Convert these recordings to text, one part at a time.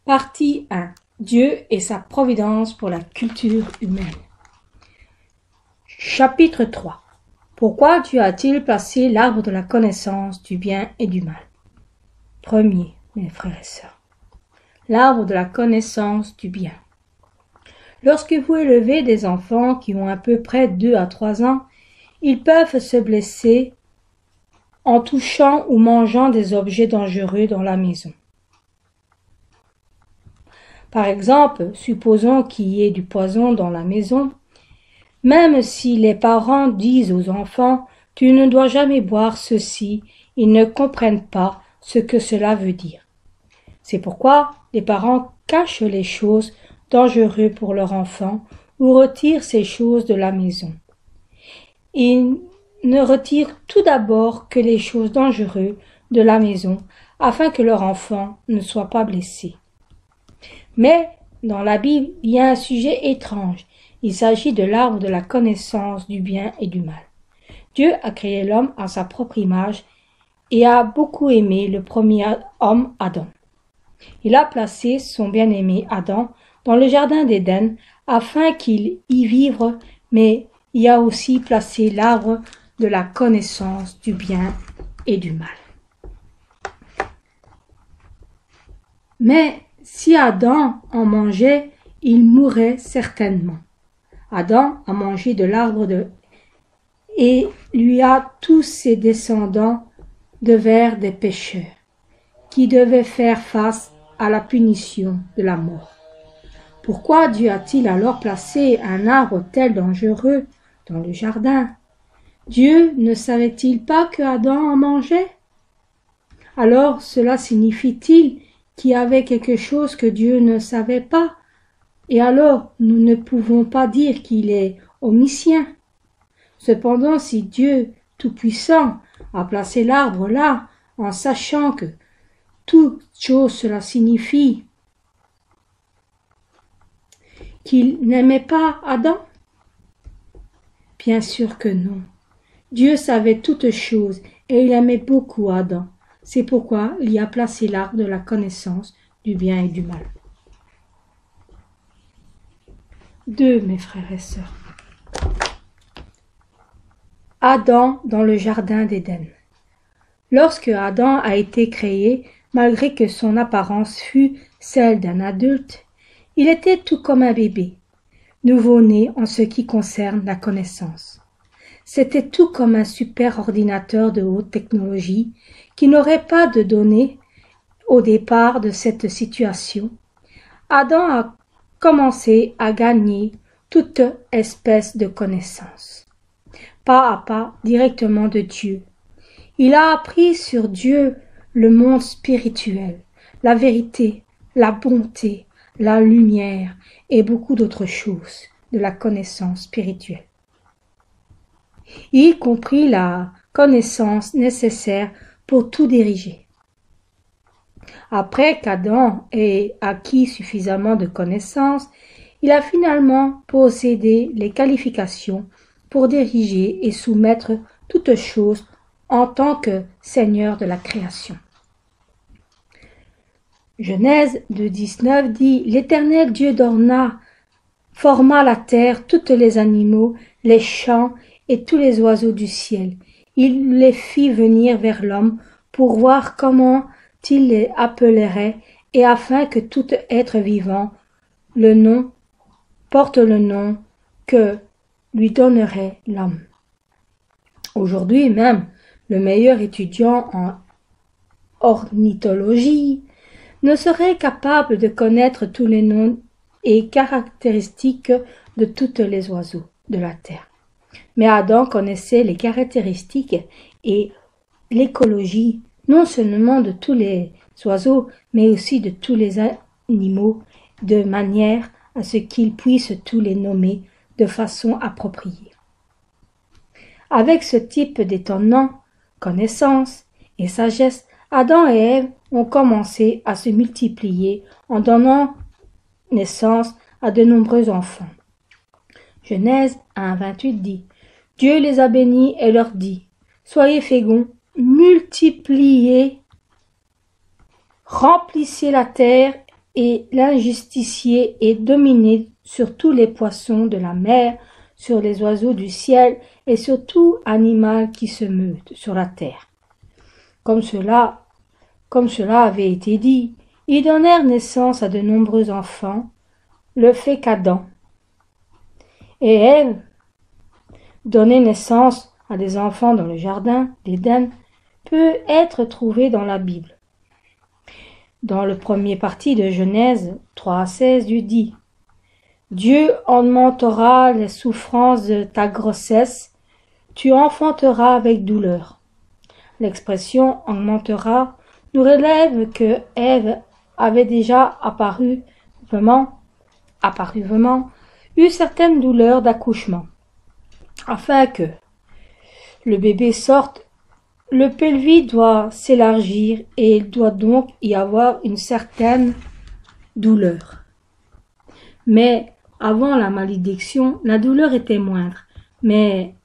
Partie 1. Dieu et sa providence pour la culture humaine. Chapitre 3. Pourquoi Dieu a-t-il placé l'arbre de la connaissance du bien et du mal? Premier, mes frères et sœurs. L'arbre de la connaissance du bien. Lorsque vous élevez des enfants qui ont à peu près 2 à 3 ans, ils peuvent se blesser en touchant ou mangeant des objets dangereux dans la maison. Par exemple, supposons qu'il y ait du poison dans la maison. Même si les parents disent aux enfants « Tu ne dois jamais boire ceci », ils ne comprennent pas ce que cela veut dire. C'est pourquoi les parents cachent les choses dangereuses pour leur enfant ou retirent ces choses de la maison. Ils ne retirent tout d'abord que les choses dangereuses de la maison afin que leur enfant ne soit pas blessé. Mais dans la Bible, il y a un sujet étrange. Il s'agit de l'arbre de la connaissance du bien et du mal. Dieu a créé l'homme à sa propre image et a beaucoup aimé le premier homme, Adam. Il a placé son bien-aimé Adam dans le jardin d'Éden afin qu'il y vive, mais il a aussi placé l'arbre de la connaissance du bien et du mal. Mais si Adam en mangeait, il mourrait certainement. Adam a mangé de l'arbre et lui a tous ses descendants devinrent des pécheurs, qui devaient faire face à la punition de la mort. Pourquoi Dieu a-t-il alors placé un arbre tel dangereux dans le jardin? Dieu ne savait-il pas que Adam en mangeait? Alors cela signifie-t-il qu'il y avait quelque chose que Dieu ne savait pas? Et alors nous ne pouvons pas dire qu'il est omniscient. Cependant, si Dieu Tout-Puissant a placé l'arbre là, en sachant que toute chose cela signifie qu'il n'aimait pas Adam? Bien sûr que non. Dieu savait toutes choses et il aimait beaucoup Adam. C'est pourquoi il y a placé l'arbre de la connaissance du bien et du mal. 2, mes frères et sœurs. Adam dans le jardin d'Éden. Lorsque Adam a été créé, malgré que son apparence fût celle d'un adulte, il était tout comme un bébé, nouveau-né en ce qui concerne la connaissance. C'était tout comme un super ordinateur de haute technologie qui n'aurait pas de données au départ de cette situation. Adam a commencé à gagner toute espèce de connaissance, pas à pas directement de Dieu. Il a appris sur Dieu le monde spirituel, la vérité, la bonté, la lumière et beaucoup d'autres choses de la connaissance spirituelle, y compris la connaissance nécessaire pour tout diriger. Après qu'Adam ait acquis suffisamment de connaissances, il a finalement possédé les qualifications pour diriger et soumettre toutes choses en tant que Seigneur de la création. Genèse 2:19 dit « L'Éternel Dieu forma la terre, tous les animaux, les champs et tous les oiseaux du ciel. Il les fit venir vers l'homme pour voir comment il les appellerait et afin que tout être vivant porte le nom que lui donnerait l'homme. » Aujourd'hui même, le meilleur étudiant en ornithologie ne serait capable de connaître tous les noms et caractéristiques de tous les oiseaux de la terre. Mais Adam connaissait les caractéristiques et l'écologie non seulement de tous les oiseaux, mais aussi de tous les animaux, de manière à ce qu'il puisse tous les nommer de façon appropriée. Avec ce type d'étonnante connaissance et sagesse, Adam et Ève ont commencé à se multiplier en donnant naissance à de nombreux enfants. Genèse 1:28 dit « Dieu les a bénis et leur dit « Soyez féconds, multipliez, remplissez la terre et l'injusticié est dominé sur tous les poissons de la mer, sur les oiseaux du ciel et sur tout animal qui se meut sur la terre. Comme cela avait été dit, ils donnèrent naissance à de nombreux enfants, le fait qu'Adam et Ève donnaient naissance à des enfants dans le jardin d'Éden peut être trouvé dans la Bible. Dans le premier parti de Genèse 3:16, Dieu dit « Dieu augmentera les souffrances de ta grossesse, tu enfanteras avec douleur. » L'expression « augmentera » nous relève que Ève avait déjà apparuvement eu certaines douleurs d'accouchement. Afin que le bébé sorte, le pelvis doit s'élargir et il doit donc y avoir une certaine douleur. Mais avant la malédiction, la douleur était moindre. Mais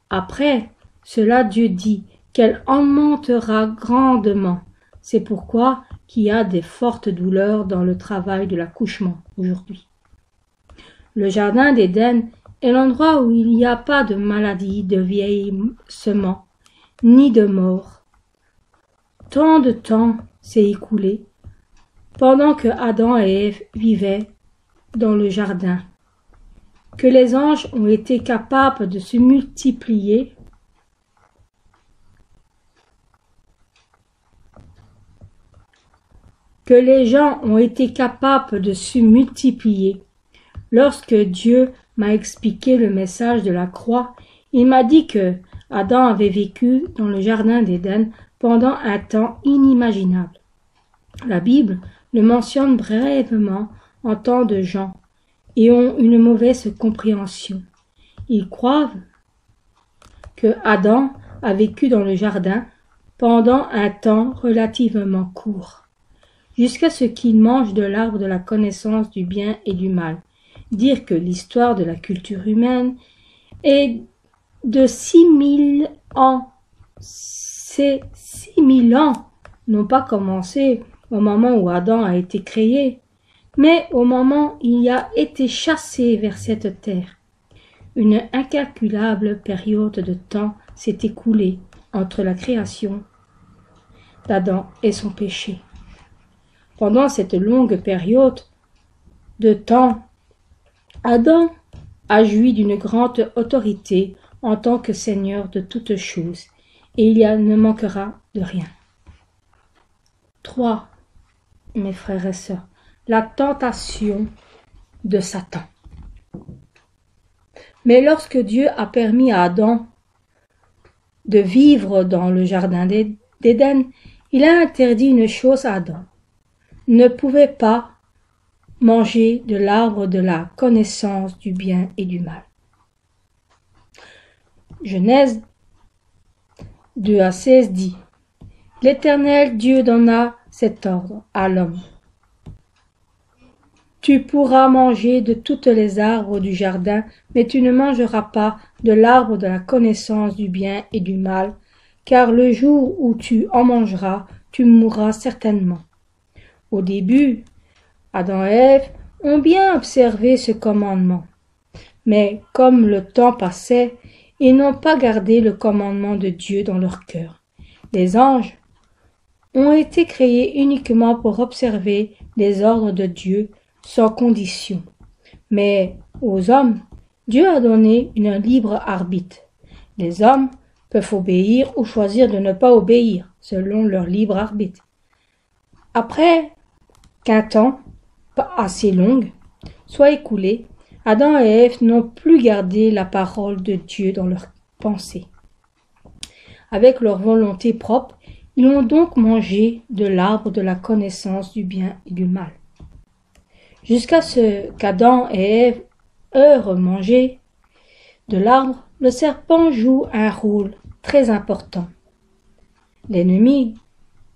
après cela, Dieu dit qu'elle augmentera grandement. C'est pourquoi qu'il y a des fortes douleurs dans le travail de l'accouchement aujourd'hui. Le jardin d'Éden est l'endroit où il n'y a pas de maladie, de vieillissement, ni de mort. Tant de temps s'est écoulé pendant que Adam et Ève vivaient dans le jardin, que les anges ont été capables de se multiplier Lorsque Dieu m'a expliqué le message de la croix, il m'a dit que Adam avait vécu dans le jardin d'Éden pendant un temps inimaginable. La Bible le mentionne brièvement en tant de gens et ont une mauvaise compréhension. Ils croient que Adam a vécu dans le jardin pendant un temps relativement court, jusqu'à ce qu'il mange de l'arbre de la connaissance du bien et du mal. Dire que l'histoire de la culture humaine est de 6000 ans. Ces 6000 ans n'ont pas commencé au moment où Adam a été créé, mais au moment où il a été chassé vers cette terre. Une incalculable période de temps s'est écoulée entre la création d'Adam et son péché. Pendant cette longue période de temps, Adam a joui d'une grande autorité en tant que Seigneur de toutes choses, et il ne manquera de rien. 3. Mes frères et sœurs, la tentation de Satan. Mais lorsque Dieu a permis à Adam de vivre dans le jardin d'Éden, il a interdit une chose à Adam. Ne pouvait pas manger de l'arbre de la connaissance du bien et du mal. Genèse 2:16 dit « L'Éternel Dieu donna cet ordre à l'homme. Tu pourras manger de tous les arbres du jardin, mais tu ne mangeras pas de l'arbre de la connaissance du bien et du mal, car le jour où tu en mangeras, tu mourras certainement. » Au début, Adam et Ève ont bien observé ce commandement, mais comme le temps passait, ils n'ont pas gardé le commandement de Dieu dans leur cœur. Les anges ont été créés uniquement pour observer les ordres de Dieu sans condition. Mais aux hommes, Dieu a donné un libre arbitre. Les hommes peuvent obéir ou choisir de ne pas obéir, selon leur libre arbitre. Après qu'un temps, pas assez long, soit écoulé, Adam et Ève n'ont plus gardé la parole de Dieu dans leurs pensées. Avec leur volonté propre, ils ont donc mangé de l'arbre de la connaissance du bien et du mal. Jusqu'à ce qu'Adam et Ève eurent mangé de l'arbre, le serpent joue un rôle très important. L'ennemi,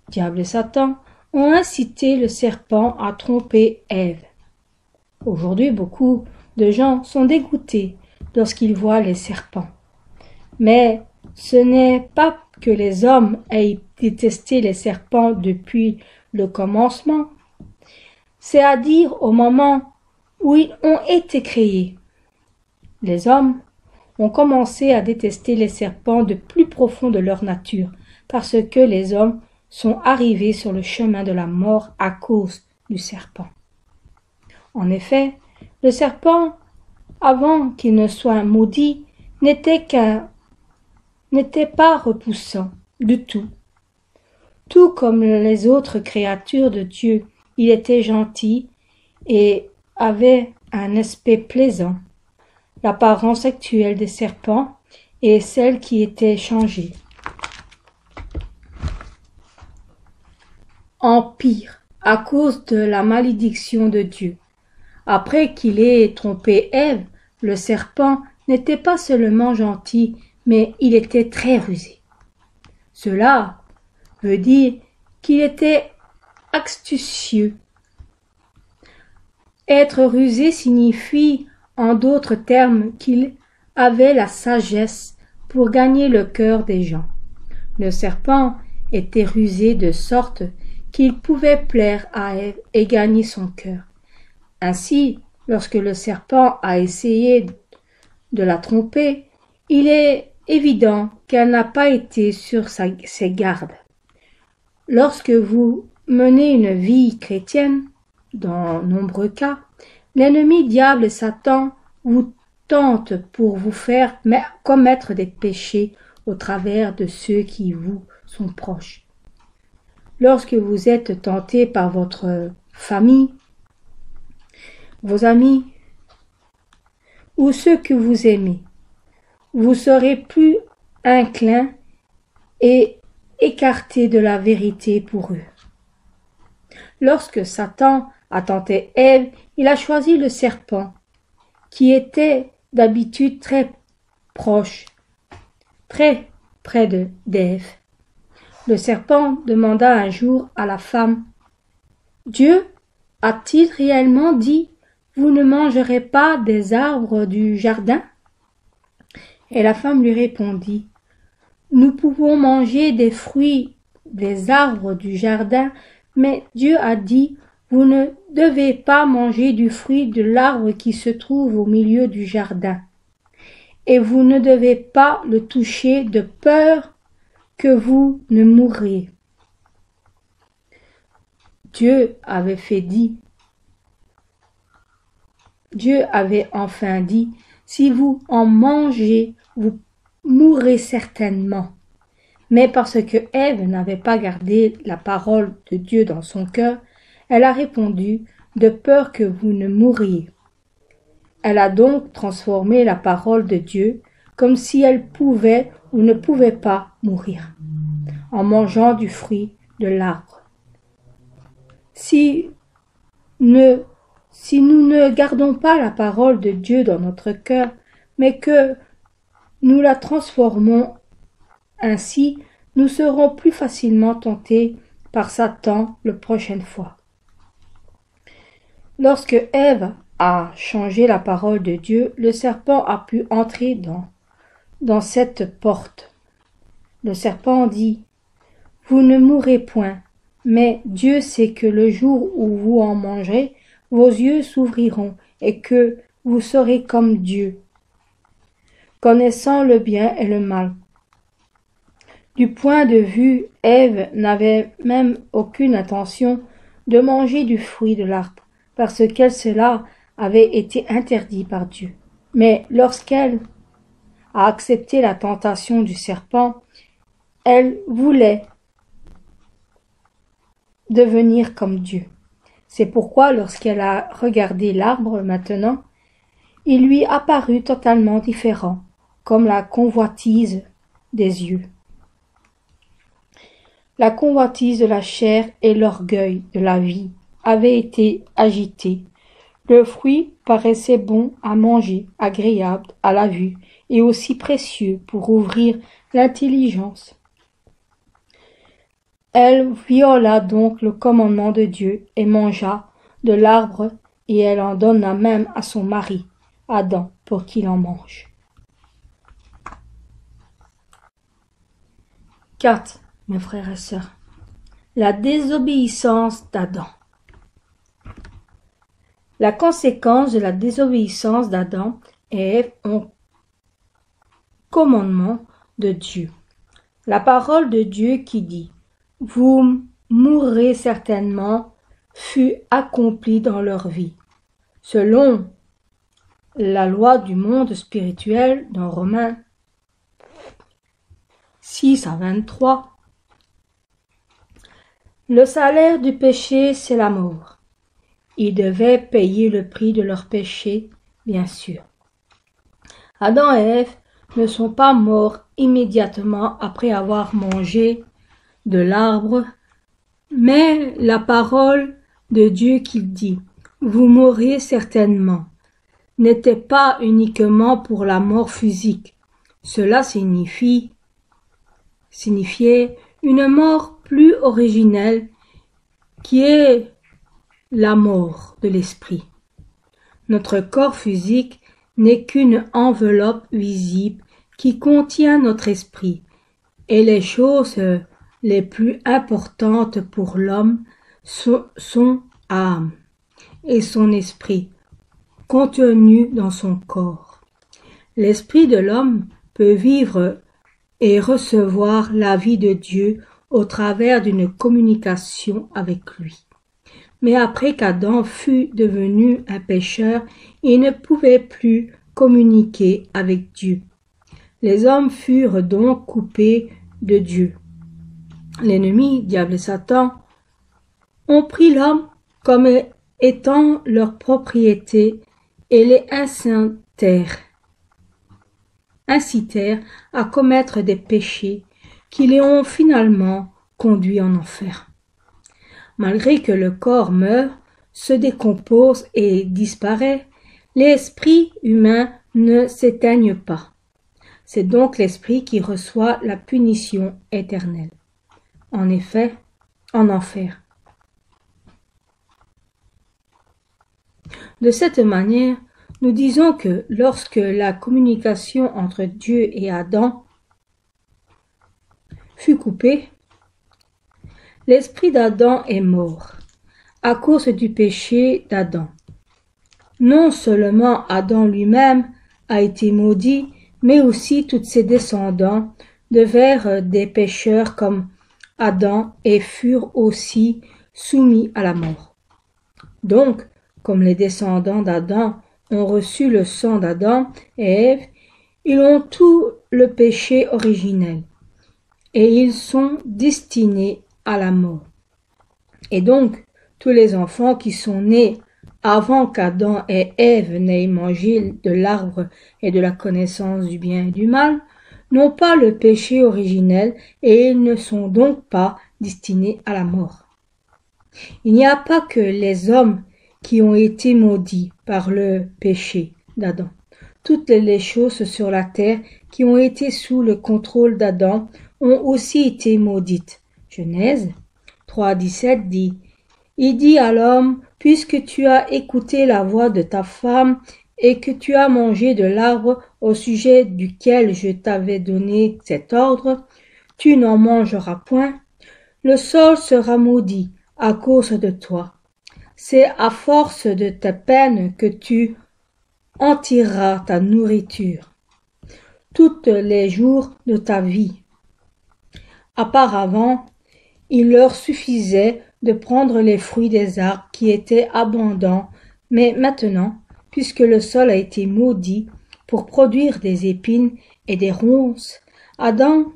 diable et Satan, ont incité le serpent à tromper Ève. Aujourd'hui, beaucoup de gens sont dégoûtés lorsqu'ils voient les serpents. Mais ce n'est pas que les hommes aient détesté les serpents depuis le commencement. c'est-à-dire au moment où ils ont été créés. Les hommes ont commencé à détester les serpents de plus profond de leur nature, parce que les hommes sont arrivés sur le chemin de la mort à cause du serpent. En effet, le serpent, avant qu'il ne soit maudit, n'était pas repoussant du tout. Tout comme les autres créatures de Dieu, il était gentil et avait un aspect plaisant. L'apparence actuelle des serpents est celle qui était changée en pire à cause de la malédiction de Dieu. Après qu'il ait trompé Ève, le serpent n'était pas seulement gentil, mais il était très rusé. Cela veut dire qu'il était astucieux. Être rusé signifie, en d'autres termes, qu'il avait la sagesse pour gagner le cœur des gens. Le serpent était rusé de sorte qu'il pouvait plaire à Ève et gagner son cœur. Ainsi, lorsque le serpent a essayé de la tromper, il est évident qu'elle n'a pas été sur ses gardes. Lorsque vous menez une vie chrétienne, dans nombreux cas, l'ennemi diable Satan vous tente pour vous faire commettre des péchés au travers de ceux qui vous sont proches. Lorsque vous êtes tenté par votre famille, vos amis ou ceux que vous aimez, vous serez plus inclin et écarté de la vérité pour eux. Lorsque Satan a tenté Ève, il a choisi le serpent, qui était d'habitude très proche, très près d'Ève. Le serpent demanda un jour à la femme: « Dieu a-t-il réellement dit: vous ne mangerez pas des arbres du jardin ?» Et la femme lui répondit: « Nous pouvons manger des fruits des arbres du jardin, mais Dieu a dit: vous ne devez pas manger du fruit de l'arbre qui se trouve au milieu du jardin, et vous ne devez pas le toucher de peur que vous ne mourriez. » Dieu avait enfin dit: si vous en mangez, vous mourrez certainement. Mais parce que Ève n'avait pas gardé la parole de Dieu dans son cœur, elle a répondu: de peur que vous ne mouriez. Elle a donc transformé la parole de Dieu comme si elle pouvait ou ne pouvait pas mourir, en mangeant du fruit de l'arbre. Si nous ne gardons pas la parole de Dieu dans notre cœur, mais que nous la transformons ainsi, nous serons plus facilement tentés par Satan la prochaine fois. Lorsque Ève a changé la parole de Dieu, le serpent a pu entrer dans cette porte. Le serpent dit: « Vous ne mourrez point, mais Dieu sait que le jour où vous en mangerez, vos yeux s'ouvriront et que vous serez comme Dieu, connaissant le bien et le mal. » Du point de vue, Ève n'avait même aucune intention de manger du fruit de l'arbre, parce que cela avait été interdit par Dieu. Mais lorsqu'elle a accepté la tentation du serpent, elle voulait devenir comme Dieu. C'est pourquoi lorsqu'elle a regardé l'arbre maintenant, il lui apparut totalement différent, comme la convoitise des yeux. La convoitise de la chair et l'orgueil de la vie avaient été agités. Le fruit paraissait bon à manger, agréable à la vue et aussi précieux pour ouvrir l'intelligence. Elle viola donc le commandement de Dieu et mangea de l'arbre, et elle en donna même à son mari, Adam, pour qu'il en mange. 4. Mes frères et sœurs, la désobéissance d'Adam. la conséquence de la désobéissance d'Adam et Ève au commandement de Dieu. La parole de Dieu qui dit « Vous mourrez certainement » fut accomplie dans leur vie, selon la loi du monde spirituel dans Romains 6 à 23. Le salaire du péché, c'est la mort. Ils devaient payer le prix de leur péché, bien sûr. Adam et Ève ne sont pas morts immédiatement après avoir mangé de l'arbre, mais la parole de Dieu qui dit « Vous mourrez certainement » n'était pas uniquement pour la mort physique. Cela signifiait une mort plus originelle qui est la mort de l'esprit. Notre corps physique n'est qu'une enveloppe visible qui contient notre esprit, et les choses les plus importantes pour l'homme sont son âme et son esprit, contenus dans son corps. L'esprit de l'homme peut vivre et recevoir la vie de Dieu au travers d'une communication avec lui. Mais après qu'Adam fut devenu un pécheur, il ne pouvait plus communiquer avec Dieu. Les hommes furent donc coupés de Dieu. L'ennemi, diable et Satan, ont pris l'homme comme étant leur propriété et les incitèrent à commettre des péchés qui les ont finalement conduits en enfer. Malgré que le corps meurt, se décompose et disparaît, l'esprit humain ne s'éteigne pas. C'est donc l'esprit qui reçoit la punition éternelle. En effet, en enfer. De cette manière, nous disons que lorsque la communication entre Dieu et Adam fut coupée, l'esprit d'Adam est mort, à cause du péché d'Adam. Non seulement Adam lui-même a été maudit, mais aussi tous ses descendants devinrent des pécheurs comme Adam et furent aussi soumis à la mort. Donc, comme les descendants d'Adam ont reçu le sang d'Adam et Ève, ils ont tout le péché originel, et ils sont destinés à la mort. Et donc, tous les enfants qui sont nés avant qu'Adam et Ève n'aient mangé de l'arbre et de la connaissance du bien et du mal, n'ont pas le péché originel et ils ne sont donc pas destinés à la mort. Il n'y a pas que les hommes qui ont été maudits par le péché d'Adam. Toutes les choses sur la terre qui ont été sous le contrôle d'Adam ont aussi été maudites. Genèse 3:17 dit « Il dit à l'homme, puisque tu as écouté la voix de ta femme et que tu as mangé de l'arbre au sujet duquel je t'avais donné cet ordre, tu n'en mangeras point, le sol sera maudit à cause de toi. C'est à force de tes peines que tu en tireras ta nourriture, tous les jours de ta vie. » Auparavant, il leur suffisait de prendre les fruits des arbres qui étaient abondants, mais maintenant, puisque le sol a été maudit pour produire des épines et des ronces, Adam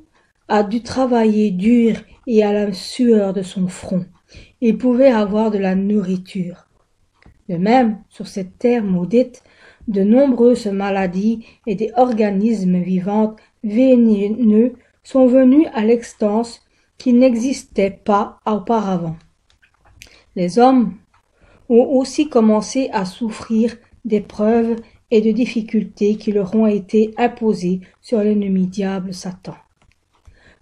a dû travailler dur et à la sueur de son front. Il pouvait avoir de la nourriture. De même, sur cette terre maudite, de nombreuses maladies et des organismes vivants vénéneux sont venus à l'existence qui n'existait pas auparavant. Les hommes ont aussi commencé à souffrir d'épreuves et de difficultés qui leur ont été imposées sur l'ennemi diable Satan.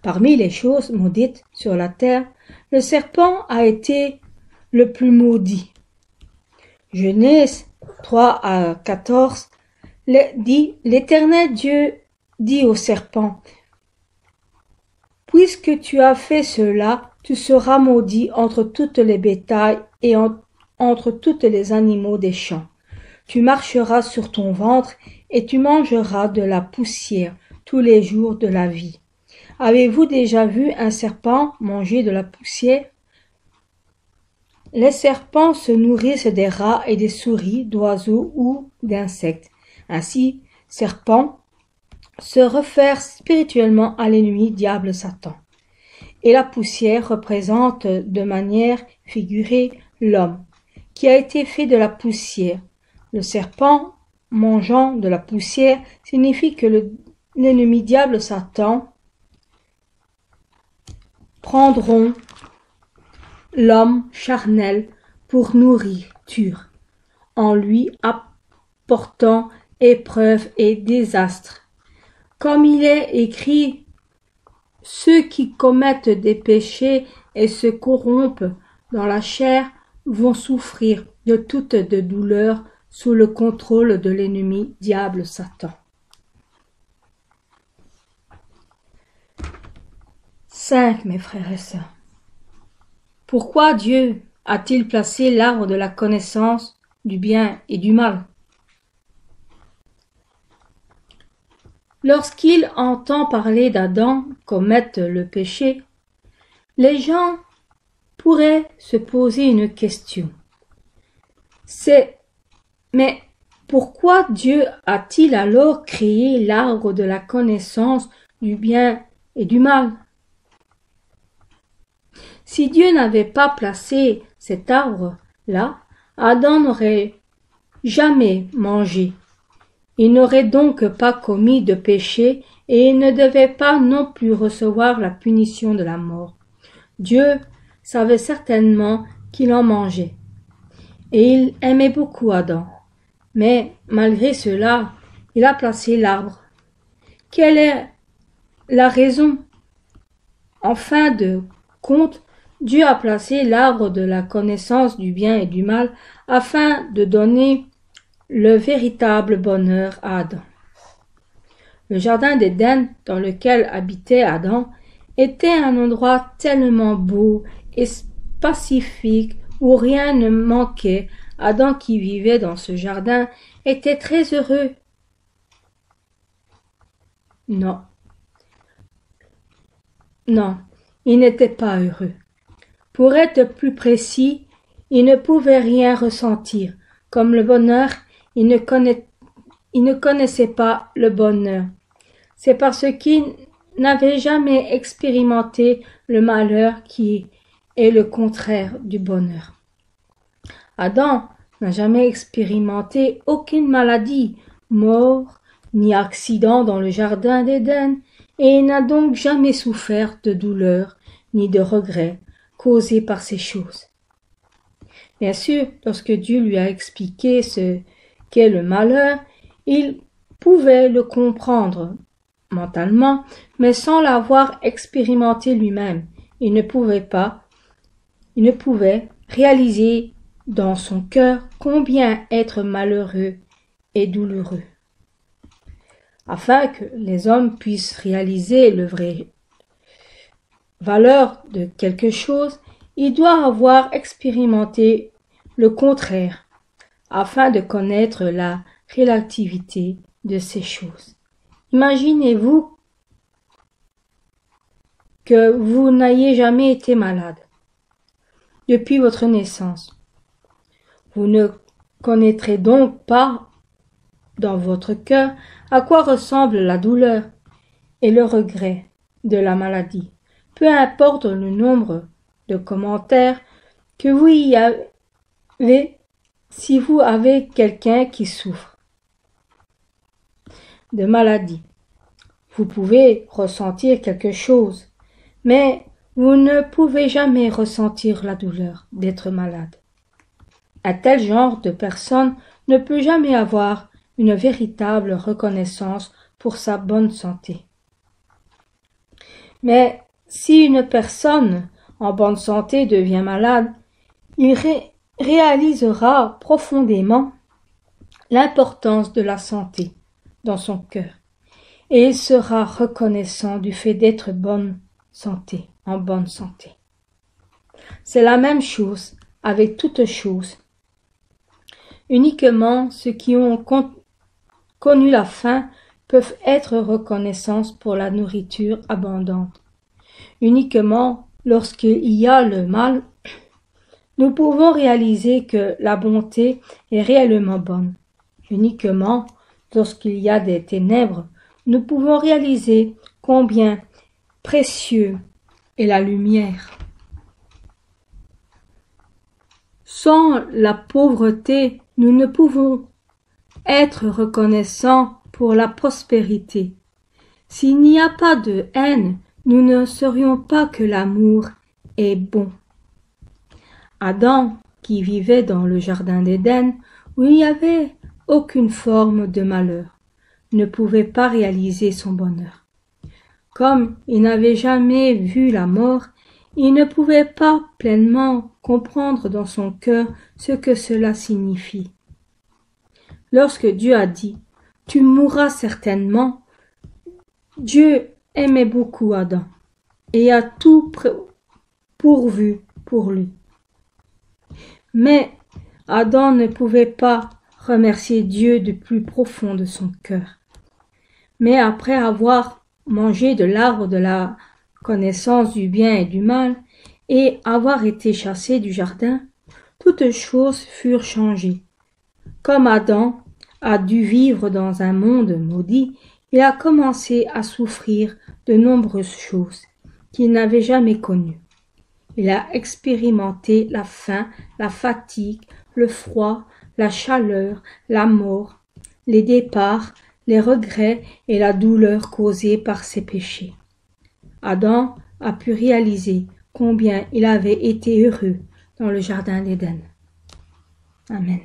Parmi les choses maudites sur la terre, le serpent a été le plus maudit. Genèse 3:14 dit « L'Éternel Dieu dit au serpent, puisque tu as fait cela, tu seras maudit entre toutes les bétails et entre tous les animaux des champs. Tu marcheras sur ton ventre et tu mangeras de la poussière tous les jours de la vie. Avez-vous déjà vu un serpent manger de la poussière? Les serpents se nourrissent des rats et des souris, d'oiseaux ou d'insectes. Ainsi, serpent se réfère spirituellement à l'ennemi diable Satan. Et la poussière représente de manière figurée l'homme, qui a été fait de la poussière. Le serpent mangeant de la poussière signifie que l'ennemi diable Satan prendront l'homme charnel pour nourriture, en lui apportant épreuves et désastres. Comme il est écrit, ceux qui commettent des péchés et se corrompent dans la chair vont souffrir de toutes de douleurs sous le contrôle de l'ennemi diable Satan. 5. Mes frères et sœurs. Pourquoi Dieu a-t-il placé l'arbre de la connaissance du bien et du mal? Lorsqu'il entend parler d'Adam commettre le péché, les gens pourraient se poser une question. Mais pourquoi Dieu a-t-il alors créé l'arbre de la connaissance du bien et du mal? Si Dieu n'avait pas placé cet arbre-là, Adam n'aurait jamais mangé. Il n'aurait donc pas commis de péché et il ne devait pas non plus recevoir la punition de la mort. Dieu savait certainement qu'il en mangeait. Et il aimait beaucoup Adam. Mais malgré cela, il a placé l'arbre. Quelle est la raison? En fin de compte, Dieu a placé l'arbre de la connaissance du bien et du mal afin de donner le véritable bonheur à Adam. Le jardin d'Éden dans lequel habitait Adam était un endroit tellement beau et pacifique où rien ne manquait. Adam qui vivait dans ce jardin était très heureux. Non, il n'était pas heureux. Pour être plus précis, il ne pouvait rien ressentir. Comme le bonheur, il ne connaissait pas le bonheur. C'est parce qu'il n'avait jamais expérimenté le malheur qui est le contraire du bonheur. Adam n'a jamais expérimenté aucune maladie, mort, ni accident dans le jardin d'Éden, et il n'a donc jamais souffert de douleur ni de regrets causés par ces choses. Bien sûr, lorsque Dieu lui a expliqué ce qu'est le malheur, il pouvait le comprendre mentalement, mais sans l'avoir expérimenté lui-même. Il ne pouvait réaliser dans son cœur combien être malheureux et douloureux. Afin que les hommes puissent réaliser le vrai valeur de quelque chose, il doit avoir expérimenté le contraire, afin de connaître la relativité de ces choses. Imaginez-vous que vous n'ayez jamais été malade depuis votre naissance. Vous ne connaîtrez donc pas dans votre cœur à quoi ressemble la douleur et le regret de la maladie. Peu importe le nombre de commentaires que vous y avez, si vous avez quelqu'un qui souffre de maladie, vous pouvez ressentir quelque chose, mais vous ne pouvez jamais ressentir la douleur d'être malade. Un tel genre de personne ne peut jamais avoir une véritable reconnaissance pour sa bonne santé. Mais si une personne en bonne santé devient malade, il réalisera profondément l'importance de la santé dans son cœur et il sera reconnaissant du fait d'être en bonne santé. C'est la même chose avec toute chose Uniquement ceux qui ont connu la faim peuvent être reconnaissants pour la nourriture abondante. Uniquement lorsqu'il y a le mal, nous pouvons réaliser que la bonté est réellement bonne. Uniquement lorsqu'il y a des ténèbres, nous pouvons réaliser combien précieux est la lumière. Sans la pauvreté, nous ne pouvons être reconnaissants pour la prospérité. S'il n'y a pas de haine, nous ne saurions pas que l'amour est bon. Adam, qui vivait dans le jardin d'Éden, où il n'y avait aucune forme de malheur, ne pouvait pas réaliser son bonheur. Comme il n'avait jamais vu la mort, il ne pouvait pas pleinement comprendre dans son cœur ce que cela signifie. Lorsque Dieu a dit « Tu mourras certainement », Dieu aimait beaucoup Adam et a tout pourvu pour lui. Mais Adam ne pouvait pas remercier Dieu du plus profond de son cœur. Mais après avoir mangé de l'arbre de la connaissance du bien et du mal, et avoir été chassé du jardin, toutes choses furent changées. Comme Adam a dû vivre dans un monde maudit, il a commencé à souffrir de nombreuses choses qu'il n'avait jamais connues. Il a expérimenté la faim, la fatigue, le froid, la chaleur, la mort, les départs, les regrets et la douleur causée par ses péchés. Adam a pu réaliser combien il avait été heureux dans le jardin d'Éden. Amen.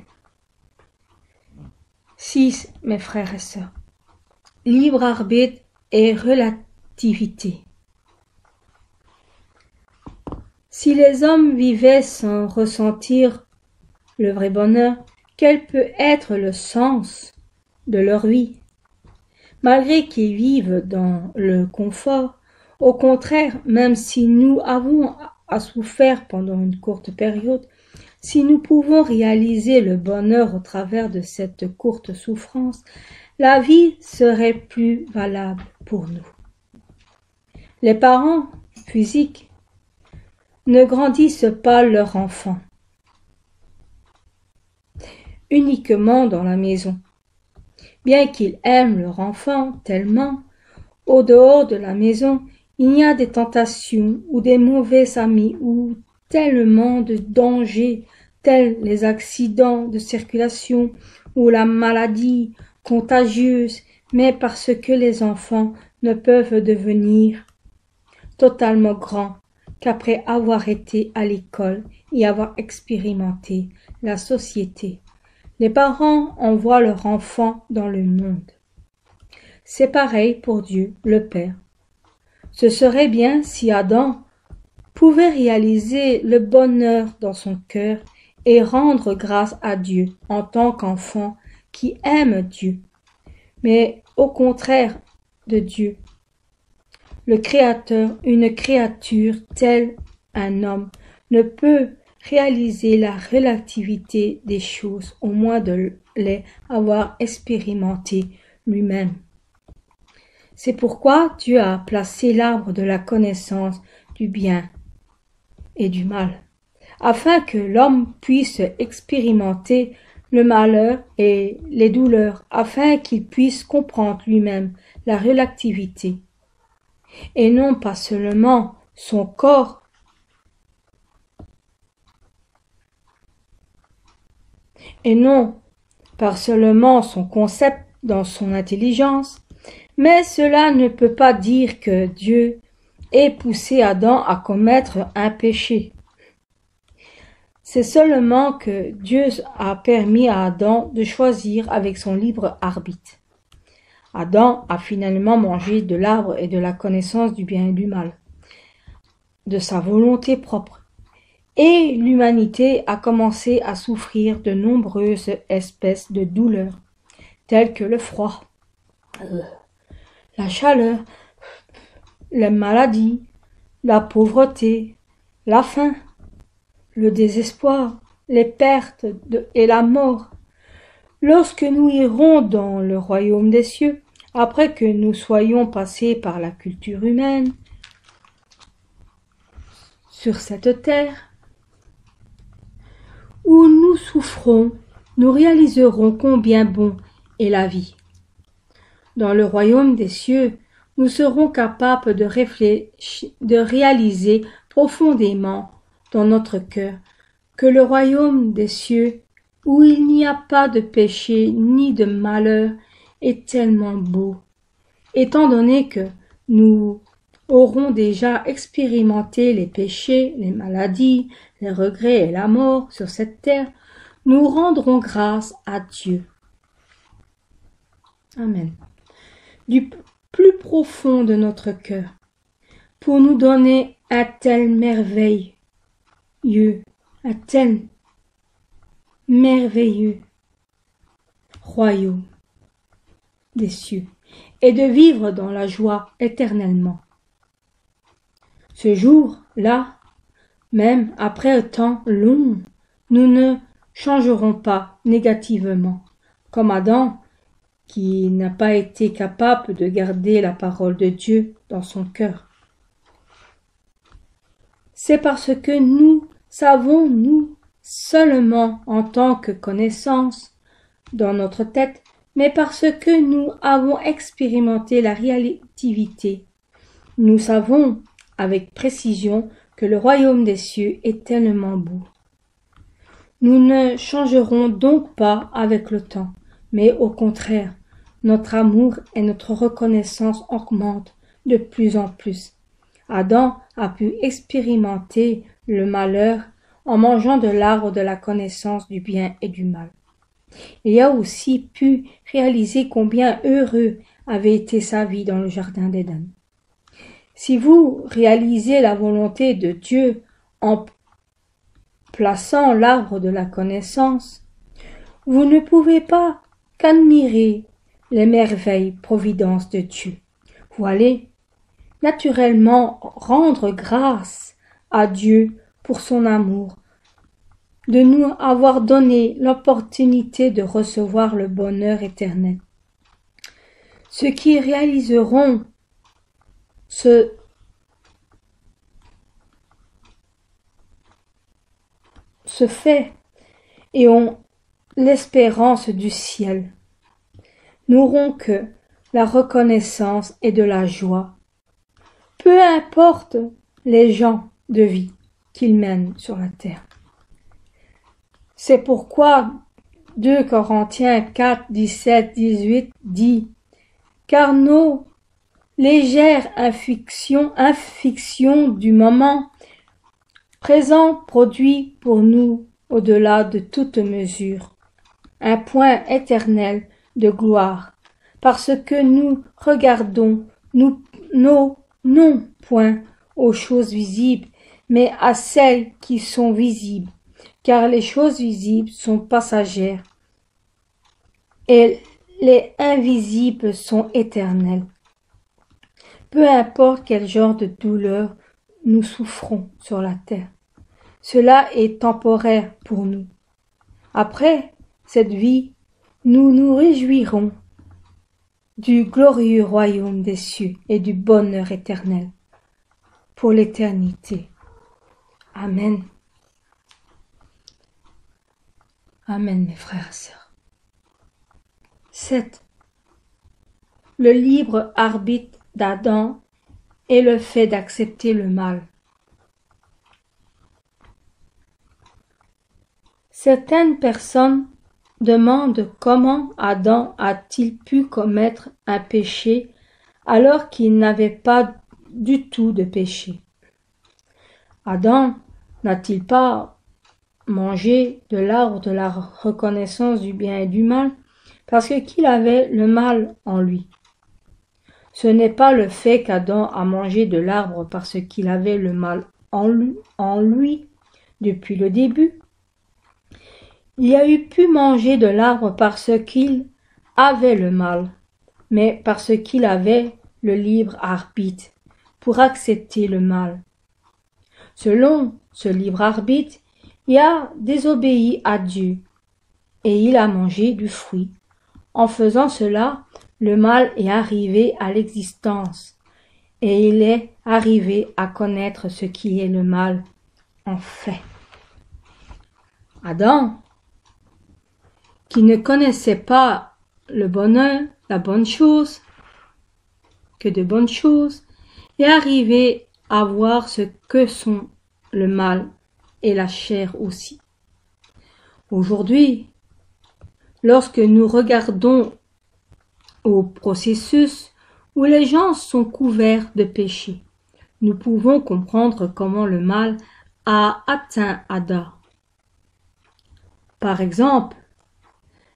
6. Mes frères et sœurs. Libre arbitre et relativité. Si les hommes vivaient sans ressentir le vrai bonheur, quel peut être le sens de leur vie? Malgré qu'ils vivent dans le confort, au contraire, même si nous avons à souffrir pendant une courte période, si nous pouvons réaliser le bonheur au travers de cette courte souffrance, la vie serait plus valable pour nous. Les parents physiques ne grandissent pas leur enfant uniquement dans la maison. Bien qu'ils aiment leur enfant tellement, au dehors de la maison, il y a des tentations ou des mauvais amis ou tellement de dangers tels les accidents de circulation ou la maladie contagieuse, mais parce que les enfants ne peuvent devenir totalement grands qu'après avoir été à l'école et avoir expérimenté la société. Les parents envoient leurs enfants dans le monde. C'est pareil pour Dieu, le Père. Ce serait bien si Adam pouvait réaliser le bonheur dans son cœur et rendre grâce à Dieu en tant qu'enfant qui aime Dieu. Mais au contraire de Dieu, le Créateur, une créature telle un homme, ne peut réaliser la relativité des choses, au moins de les avoir expérimentées lui-même. C'est pourquoi Dieu a placé l'arbre de la connaissance du bien et du mal, afin que l'homme puisse expérimenter le malheur et les douleurs, afin qu'il puisse comprendre lui-même la relativité, et non pas seulement son corps, et non pas seulement son concept dans son intelligence, mais cela ne peut pas dire que Dieu ait poussé Adam à commettre un péché. C'est seulement que Dieu a permis à Adam de choisir avec son libre arbitre. Adam a finalement mangé de l'arbre et de la connaissance du bien et du mal, de sa volonté propre, et l'humanité a commencé à souffrir de nombreuses espèces de douleurs, telles que le froid, la chaleur, les maladies, la pauvreté, la faim, le désespoir, les pertes et la mort, Lorsque nous irons dans le royaume des cieux, après que nous soyons passés par la culture humaine sur cette terre, où nous souffrons, nous réaliserons combien bon est la vie. Dans le royaume des cieux, nous serons capables de réaliser profondément dans notre cœur que le royaume des cieux, où il n'y a pas de péché ni de malheur, est tellement beau, étant donné que nous aurons déjà expérimenté les péchés, les maladies, les regrets et la mort sur cette terre, nous rendrons grâce à Dieu. Amen. Du plus profond de notre cœur, pour nous donner un tel merveilleux royaume des cieux, et de vivre dans la joie éternellement. Ce jour-là, même après un temps long, nous ne changerons pas négativement, comme Adam, qui n'a pas été capable de garder la parole de Dieu dans son cœur. C'est parce que nous savons, nous, seulement en tant que connaissance dans notre tête, mais parce que nous avons expérimenté la relativité. Nous savons avec précision que le royaume des cieux est tellement beau. Nous ne changerons donc pas avec le temps, mais au contraire, notre amour et notre reconnaissance augmentent de plus en plus. Adam a pu expérimenter le malheur en mangeant de l'arbre de la connaissance du bien et du mal. Il a aussi pu réaliser combien heureux avait été sa vie dans le jardin d'Éden. Si vous réalisez la volonté de Dieu en plaçant l'arbre de la connaissance, vous ne pouvez pas qu'admirer les merveilles providence de Dieu. Vous allez naturellement rendre grâce à Dieu pour son amour, de nous avoir donné l'opportunité de recevoir le bonheur éternel. Ceux qui réaliseront ce fait et ont l'espérance du ciel n'auront que la reconnaissance et de la joie, peu importe les gens de vie qu'ils mènent sur la terre. C'est pourquoi 2 Corinthiens 4, 17, 18 dit « Car nos légères afflictions du moment présent produit pour nous, au-delà de toute mesure, un point éternel de gloire, parce que nous regardons non point aux choses visibles, mais à celles qui sont visibles, car les choses visibles sont passagères et les invisibles sont éternelles. Peu importe quel genre de douleur nous souffrons sur la terre, cela est temporaire pour nous. Après cette vie, nous nous réjouirons du glorieux royaume des cieux et du bonheur éternel pour l'éternité. Amen. Amen, mes frères et sœurs. 7. Le libre arbitre d'Adam et le fait d'accepter le mal. Certaines personnes demandent comment Adam a-t-il pu commettre un péché alors qu'il n'avait pas du tout de péché. Adam n'a-t-il pas mangé de l'arbre de la reconnaissance du bien et du mal parce qu'il avait le mal en lui? Ce n'est pas le fait qu'Adam a mangé de l'arbre parce qu'il avait le mal en lui depuis le début. Il a eu pu manger de l'arbre parce qu'il avait le mal, mais parce qu'il avait le libre arbitre pour accepter le mal. Selon ce libre arbitre, il a désobéi à Dieu. et il a mangé du fruit. En faisant cela, le mal est arrivé à l'existence et il est arrivé à connaître ce qui est le mal en fait. Adam, qui ne connaissait pas le bonheur, la bonne chose, que de bonnes choses, est arrivé à voir ce que sont le mal et la chair aussi. Aujourd'hui, lorsque nous regardons au processus où les gens sont couverts de péché, nous pouvons comprendre comment le mal a atteint Adam. Par exemple,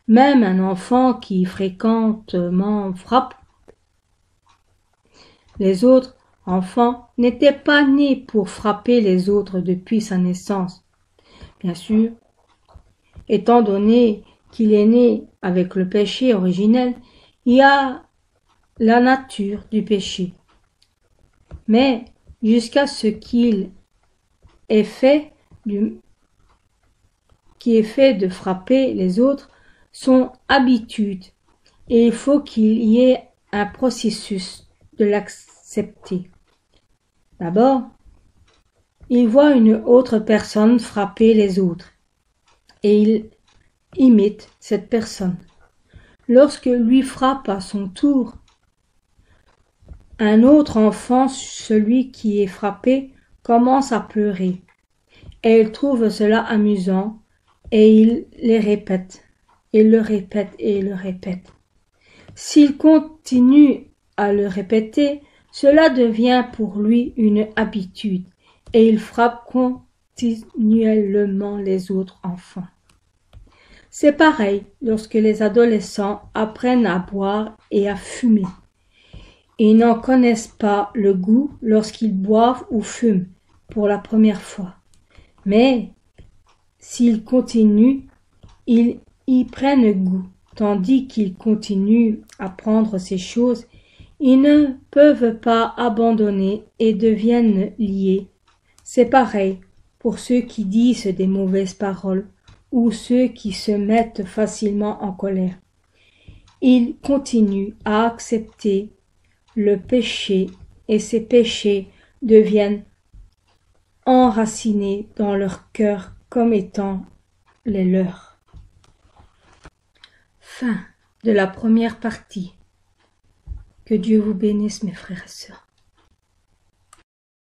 même un enfant qui fréquemment frappe les autres enfants n'était pas né pour frapper les autres depuis sa naissance. Bien sûr, étant donné qu'il est né avec le péché originel, il y a la nature du péché. Mais jusqu'à ce qu'il ait fait de frapper les autres, son habitude, et il faut qu'il y ait un processus de l'accepter. D'abord, il voit une autre personne frapper les autres, et il imite cette personne. Lorsque lui frappe à son tour, un autre enfant, celui qui est frappé, commence à pleurer, et il trouve cela amusant, et il les répète, et le répète, et le répète. S'il continue à le répéter, cela devient pour lui une habitude, et il frappe continuellement les autres enfants. C'est pareil lorsque les adolescents apprennent à boire et à fumer. Ils n'en connaissent pas le goût lorsqu'ils boivent ou fument pour la première fois. Mais s'ils continuent, ils y prennent goût, tandis qu'ils continuent à prendre ces choses, ils ne peuvent pas abandonner et deviennent liés. C'est pareil pour ceux qui disent des mauvaises paroles ou ceux qui se mettent facilement en colère. Ils continuent à accepter le péché et ces péchés deviennent enracinés dans leur cœur comme étant les leurs. Fin de la première partie. Que Dieu vous bénisse, mes frères et sœurs.